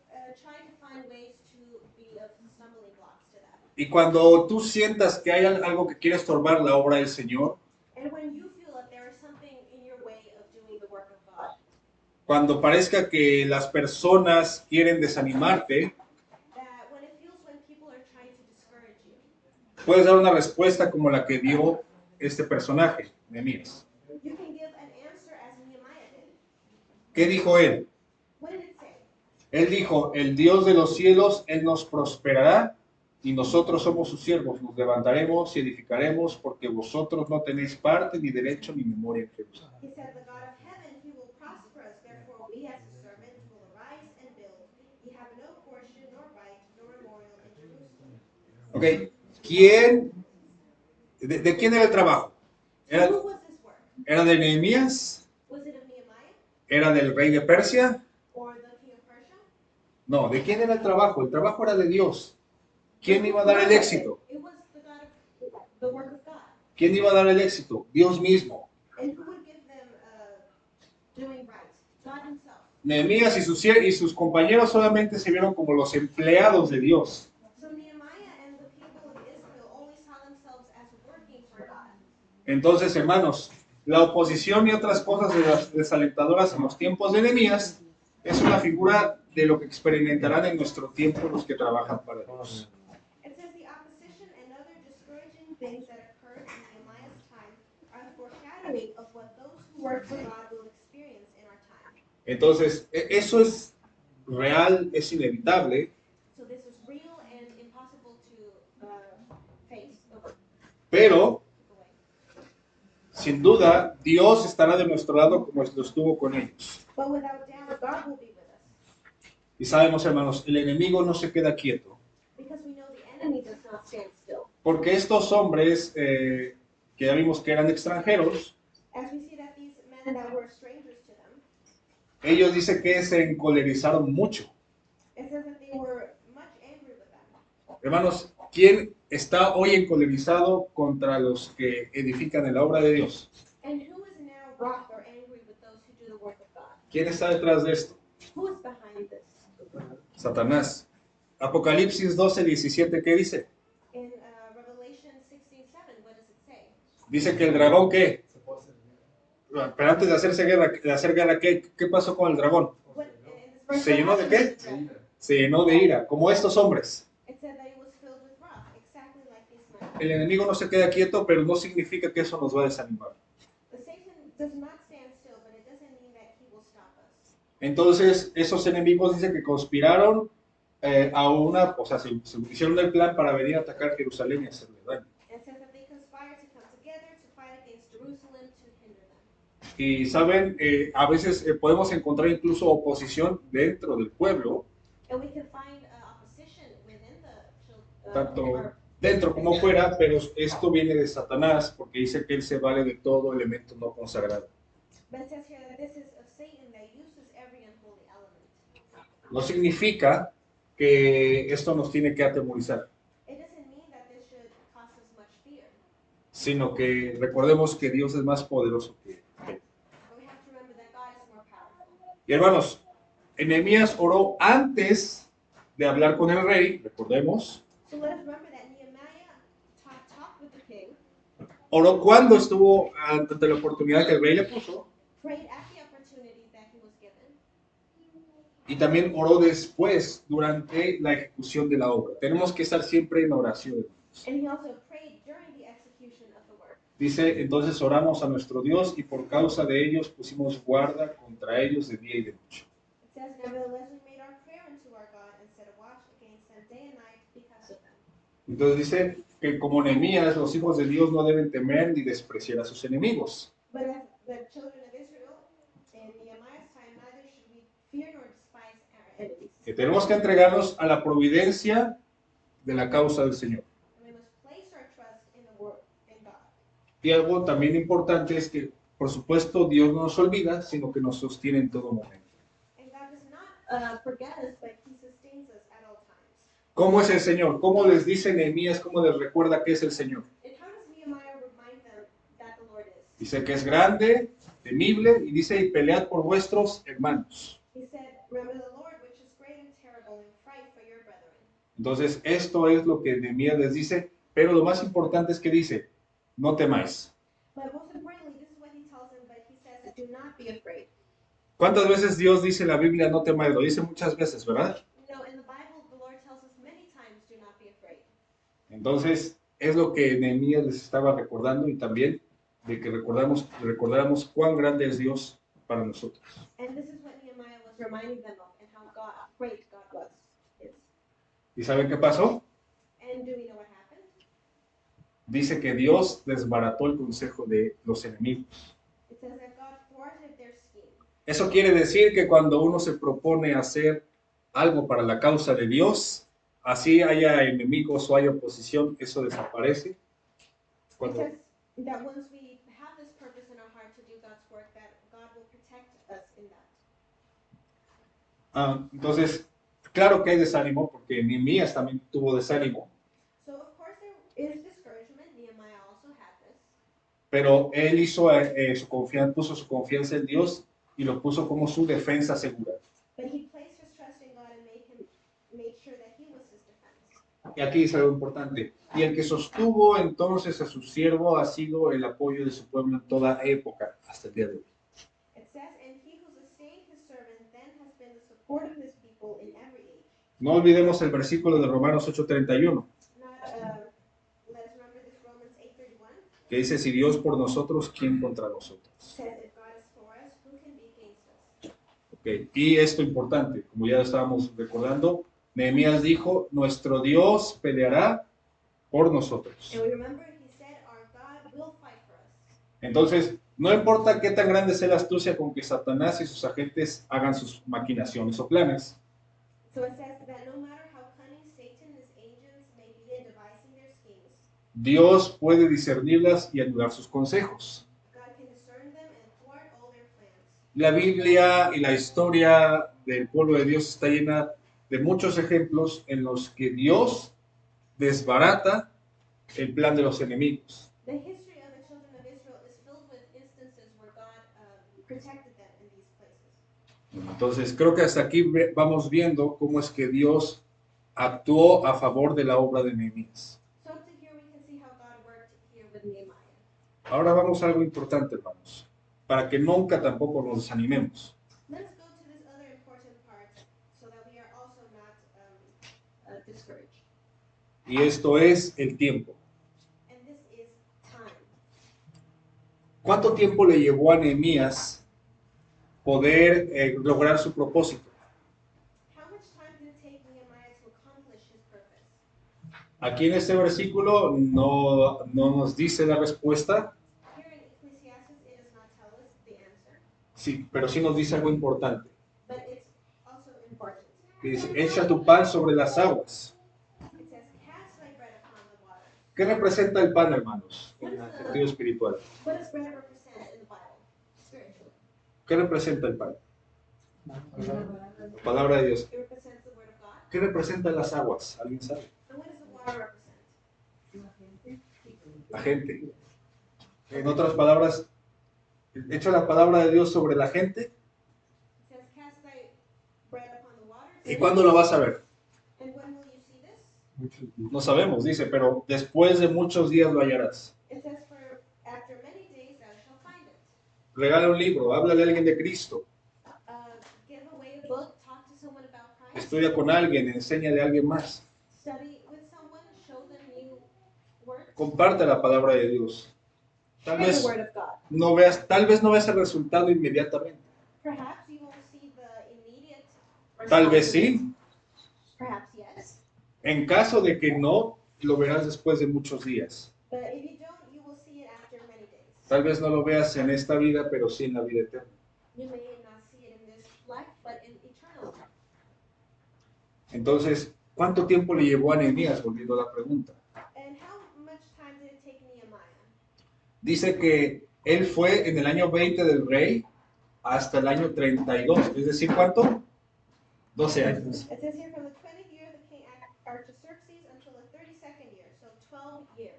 tried to find ways to be of stumbling blocks to them. Y cuando tú sientas que hay algo que quiere estorbar la obra del Señor, And when you feel that there is something in your way of doing the work of God, cuando parezca que las personas quieren desanimarte, that when it feels when people are trying to discourage you, puedes dar una respuesta como la que dio este personaje, Nehemías. you can give an answer as Nehemiah did. ¿Qué dijo él? What did it say? Él dijo, el Dios de los cielos, Él nos prosperará y nosotros somos sus siervos, nos levantaremos y edificaremos porque vosotros no tenéis parte ni derecho ni memoria en Jerusalén. He said, the God of heaven, He will prosper us. Therefore, we as His servants will arise and build. Ye have no portion, nor right, nor memorial in Jerusalem. Ok, ¿de quién era el trabajo? ¿Era, Who was this work? ¿Era de Nehemías? Was it of Nehemiah ¿Era del rey de Persia? or the king of Persia? No, ¿de quién era el trabajo? El trabajo era de Dios. ¿Quién iba a dar el éxito? It was the God of the work of God. ¿Quién iba a dar el éxito? Dios mismo. And who would give them doing right? God Himself. Nehemías y sus compañeros solamente se vieron como los empleados de Dios. So Nehemiah and the people of Israel only saw themselves as working for God. Entonces, hermanos, la oposición y otras cosas desalentadoras en los tiempos de Nehemías es una figura de lo que experimentarán en nuestro tiempo los que trabajan para Dios. It says the opposition and other discouraging things that occurred in Nehemiah's time are the foreshadowing of what those who work for God will experience in our time. Entonces, eso es real, es inevitable, So this is real and impossible to face. pero sin duda Dios estará de nuestro lado como lo estuvo con ellos. But without doubt, God will be with us. Y sabemos, hermanos, el enemigo no se queda quieto, Because we know the enemy does not stand still. porque estos hombres que ya vimos que eran extranjeros, As we see that these men that were strangers to them, ellos dicen que se encolerizaron mucho. it says that they were much angry with them. Hermanos, ¿quién está hoy encolerizado contra los que edifican en la obra de Dios? And who is now wroth or angry with those who do the work of God? ¿Quién está detrás de esto? Who is behind this? Satanás. Apocalipsis 12:17, ¿qué dice? In Revelation 16:7, what does it say? Dice que el dragón, ¿qué? pero antes de hacer guerra, ¿qué pasó con el dragón? When, in this verse, ¿Se llenó de qué? Se llenó de ira, como estos hombres. it said that it was filled with wrath, exactly like these men. El enemigo no se queda quieto, pero no significa que eso nos va a desanimar. But Satan does not stand still, but it doesn't mean that he will stop us. Entonces, esos enemigos dicen que conspiraron o sea, se hicieron el plan para venir a atacar Jerusalén y hacerle daño. And it says that they conspired to come together to fight against Jerusalem to hinder them. Y saben, a veces podemos encontrar incluso oposición dentro del pueblo, And we can find opposition within the tanto dentro como fuera, pero esto viene de Satanás porque dice que él se vale de todo elemento no consagrado. But it says here that this is of Satan that uses every unholy element. No significa que esto nos tiene que atemorizar, It doesn't mean that this should cause us much fear, sino que recordemos que Dios es más poderoso que él. but we have to remember that God is more powerful. Y hermanos, Nehemías oró antes de hablar con el rey, recordemos. So let us remember that Nehemiah talked with the king, Oró cuando estuvo ante la oportunidad que el rey le puso, prayed at the opportunity that he was given, y también oró después, durante la ejecución de la obra. Tenemos que estar siempre en oración. and he also prayed during the execution of the work. Dice, entonces oramos a nuestro Dios y por causa de ellos pusimos guarda contra ellos de día y de noche. It says, nevertheless, we made our prayer unto our God and set a watch against them day and night because of them. Entonces dice que como Nehemías, los hijos de Dios no deben temer ni despreciar a sus enemigos. But as the children of Israel in Nehemiah's time, neither should we fear nor despise our enemies. Que tenemos que entregarnos a la providencia de la causa del Señor. And we must place our trust in the word, in God. Y algo también importante es que, por supuesto, Dios no nos olvida, sino que nos sostiene en todo momento. And God does not forget us, but he sustains us at all times. ¿Cómo es el Señor? ¿Cómo les dice Nehemías? ¿Cómo les recuerda que es el Señor? And how does Nehemiah remind them that the Lord is? Dice que es grande, temible, y dice, y pelead por vuestros hermanos. He said, remember the Lord, which is great and terrible, and fight for your brethren. Entonces, esto es lo que Nehemías les dice, pero lo más importante es que dice, no temáis. But most importantly, this is what he tells them, but he says, do not be afraid. ¿Cuántas veces Dios dice en la Biblia, no temáis? Lo dice muchas veces, ¿verdad? No, in the Bible, the Lord tells us many times, do not be afraid. Entonces, es lo que Nehemías les estaba recordando y también de que recordáramos cuán grande es Dios para nosotros. And this is what Nehemiah was reminding them of, and how great God is. ¿Y saben qué pasó? And do we know what happened? Dice que Dios desbarató el consejo de los enemigos. It says that God thwarted their scheme. Eso quiere decir que cuando uno se propone hacer algo para la causa de Dios, así haya enemigos o haya oposición, eso desaparece. It Cuando, says that once we have this purpose in our heart to do God's work, that God will protect us in that. entonces, claro que hay desánimo, porque Nehemías también tuvo desánimo, So of course there is discouragement. Nehemiah also had this. pero él hizo puso su confianza en Dios y lo puso como su defensa segura. But he placed his trust in God and made sure that he was his defense. Y aquí dice algo importante. Y el que sostuvo entonces a su siervo ha sido el apoyo de su pueblo en toda época, hasta el día de hoy. It says, and he who sustained his servant then has been the support of his people in every age. No olvidemos el versículo de Romanos 8:31, Let us remember this Romans 8:31. que dice, si Dios por nosotros, ¿quién contra nosotros? Says, if God is for us, who can be against us? Okay. Y esto importante, como ya estábamos recordando, Nehemías dijo, nuestro Dios peleará por nosotros. And we remember he said, our God will fight for us. Entonces, no importa qué tan grande sea la astucia con que Satanás y sus agentes hagan sus maquinaciones o planes, So it says that no matter how cunning Satan and his agents may be in devising their schemes, Dios puede discernirlas y anular sus consejos. God can discern them and thwart all their plans. La Biblia y la historia del pueblo de Dios está llena de muchos ejemplos en los que Dios desbarata el plan de los enemigos. The history of the children of Israel is filled with instances where God protected them in these places. Entonces, creo que hasta aquí vamos viendo cómo es que Dios actuó a favor de la obra de Nehemías. So up to here we can see how God worked here with Nehemiah. Ahora vamos a algo importante, hermanos. para que nunca tampoco nos desanimemos. Let us go to this other important part so that we are also not discouraged. Y esto es el tiempo. And this is time. ¿Cuánto tiempo le llevó a Nehemías poder lograr su propósito? How much time did it take Nehemiah to accomplish his purpose? Aquí en este versículo no nos dice la respuesta, Here in Ecclesiastes, it does not tell us the answer, sí, pero sí nos dice algo importante. but it's also important. Que dice, echa tu pan sobre las aguas. It says, cast thy bread upon the waters. ¿Qué representa el pan, hermanos, en el sentido espiritual? What does bread represent in the Bible, spiritually? ¿Qué representa el pan? La palabra de Dios. It represents the word of God. ¿Qué representan las aguas? ¿Alguien sabe? And what does the water represent? La gente. En otras palabras, echa la palabra de Dios sobre la gente. It says, cast thy bread upon the waters. ¿Y cuándo lo vas a ver? And when will you see this? No sabemos, dice, pero después de muchos días lo hallarás. It says, for after many days thou shalt find it. Regala un libro, háblale a alguien de Cristo. Give away a book, talk to someone about Christ. Estudia con alguien, enséñale a alguien más. Study with someone, show them new words. Comparte la palabra de Dios. Tal Share vez the word of God. no veas el resultado inmediatamente. Perhaps you won't see the immediate Tal vez result. sí. Perhaps yes. En caso de que no, lo verás después de muchos días. But if you don't, you will see it after many days. Tal vez no lo veas en esta vida, pero sí en la vida eterna. You may not see it in this life, but in eternal life. Entonces, ¿cuánto tiempo le llevó a Nehemías? Volviendo a la pregunta. And how much time did it take Nehemiah? Dice que él fue en el año 20 del rey hasta el año 32. Es decir, ¿cuánto? 12 años. It says here from the 20th year of the king Artaxerxes until the 32nd year, so 12 years.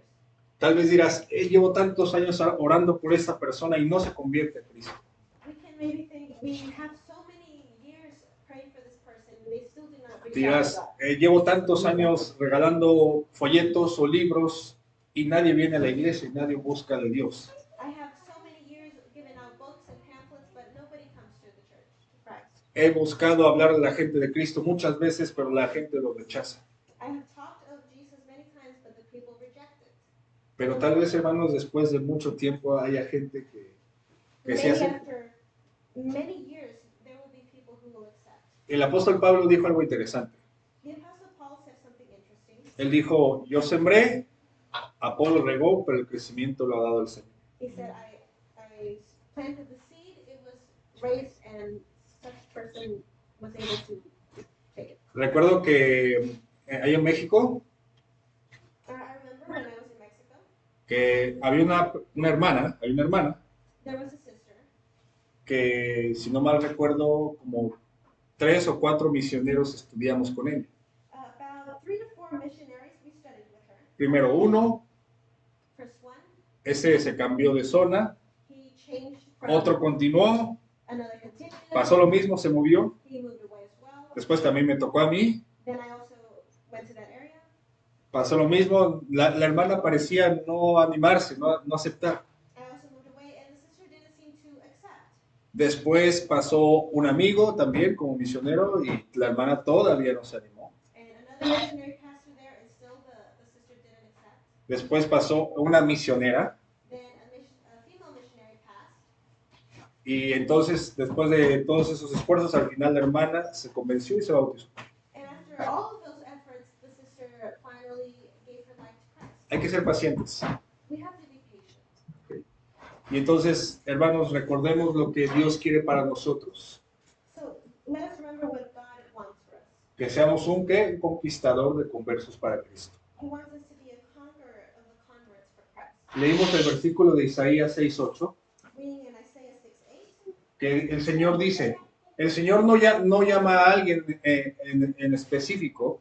Tal vez dirás, llevo tantos años orando por esta persona y no se convierte a Cristo. We can maybe think we have so many years praying for this person, and they still do not reach out to Dirás, God. llevo tantos años regalando folletos o libros y nadie viene a la iglesia y nadie busca de Dios. I have so many years giving out books and pamphlets, but nobody comes to the church, to Christ. He buscado hablar a la gente de Cristo muchas veces, pero la gente lo rechaza. I have talked of Jesus many times, but the people reject it. Pero tal vez, hermanos, después de mucho tiempo haya gente que se Maybe hace. after many years, there will be people who will accept. El apóstol Pablo dijo algo interesante. The Apostle Paul said something interesting. Él dijo, yo sembré, Apolo regó, pero el crecimiento lo ha dado el Señor. He said, I planted the seed, it was raised, and such person was able to take it. Recuerdo que ahí en México, I remember when I was in Mexico, que había una hermana, there was a sister, que, si no mal recuerdo, como 3 o 4 misioneros estudiamos con ella. about 3 to 4 missionaries we studied with her. Primero uno, First one, ese se cambió de zona, he changed from otro continuó, another continued, pasó lo mismo, se movió. he moved away as well. Después también me tocó a mí, Then I also went to that area. pasó lo mismo. La hermana parecía no animarse, no aceptar. I also moved away, and the sister didn't seem to accept. Después pasó un amigo también como misionero y la hermana todavía no se animó. And another missionary passed through there, and still the sister didn't accept. Después pasó una misionera Then a female missionary passed. y entonces después de todos esos esfuerzos al final la hermana se convenció y se bautizó. And after all of those efforts, the sister finally gave her life to Christ. Hay que ser pacientes. We have to be patient. Y entonces, hermanos, recordemos lo que Dios quiere para nosotros. So let us remember what God wants for us. Que seamos un conquistador de conversos para Cristo. He wants us to be a conqueror of the converts for Christ. Leímos el versículo de Isaías 6:8, Reading in Isaiah 6:8, que el Señor dice, el Señor no llama a alguien en específico,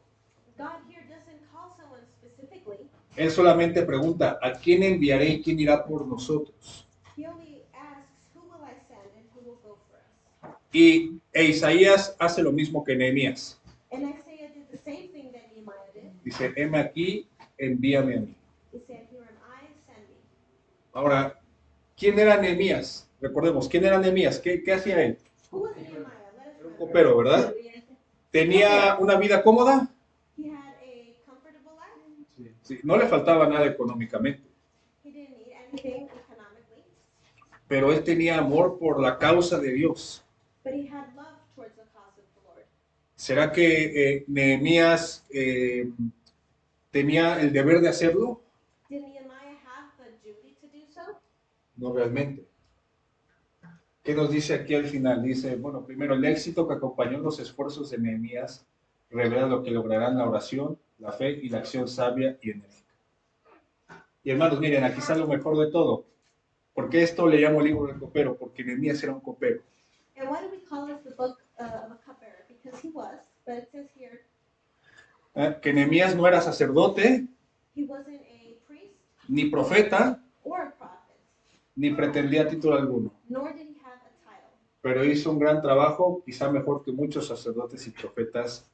God here doesn't call someone specifically. Él solamente pregunta, ¿a quién enviaré y quién irá por nosotros? He only asks, who will I send and who will go for us? E Isaías hace lo mismo que Nehemías. And Isaiah did the same thing that Nehemiah did. Dice, heme aquí, envíame a mí. He said, here am I, send me. Ahora, ¿quién era Nehemías? Recordemos, ¿quién era Nehemías? ¿Qué hacía él? Who was Nehemiah? Let us Era un remember. copero, ¿verdad? ¿Tenía una vida cómoda? He had a comfortable life. Sí, no le faltaba nada económicamente, He didn't need anything economically, pero él tenía amor por la causa de Dios. but he had love towards the cause of the Lord. ¿Será que Nehemías tenía el deber de hacerlo? Did Nehemiah have the duty to do so? No realmente. ¿Qué nos dice aquí al final? Dice, bueno, primero, el éxito que acompañó los esfuerzos de Nehemías revela lo que lograrán la oración, la fe y la acción sabia y enérgica. Y hermanos, miren, aquí está lo mejor de todo. ¿Por qué esto le llamo libro del copero? Porque Nehemías era un copero. And why do we call this the book of a cupbearer? Because he was, but it says here, Que Nehemías no era sacerdote, he wasn't a priest ni profeta, or a prophet, ni pretendía título alguno. nor did he have a title. Pero hizo un gran trabajo, quizá mejor que muchos sacerdotes y profetas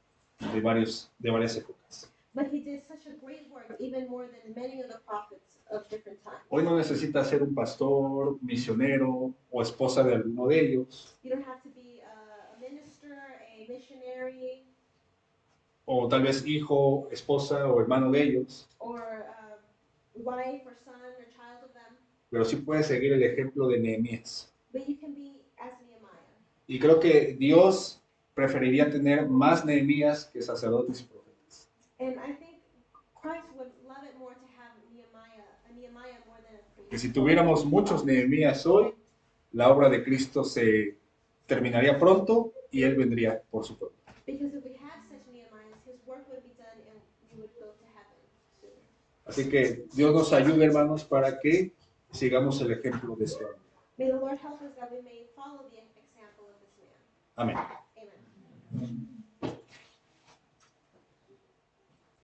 de varias épocas. But he did such a great work, even more than many of the prophets of different times. Hoy no necesita ser un pastor, misionero o esposa de alguno de ellos, You don't have to be a minister, a missionary, o tal vez hijo, esposa o hermano de ellos, or wife or son or child of them, pero sí puede seguir el ejemplo de Nehemías. but you can be as Nehemiah. Y creo que Dios preferiría tener más Nehemías que sacerdotes y profetas. And I think Christ would love it more to have a Nehemiah more than a priest. Que si tuviéramos muchos Nehemías hoy, la obra de Cristo se terminaría pronto y Él vendría por su pueblo. Because if we had such Nehemiahs, his work would be done and we would go to heaven sooner. Así que Dios nos ayude, hermanos, para que sigamos el ejemplo de este hombre. May the Lord help us that we may follow the example of this man. Amén.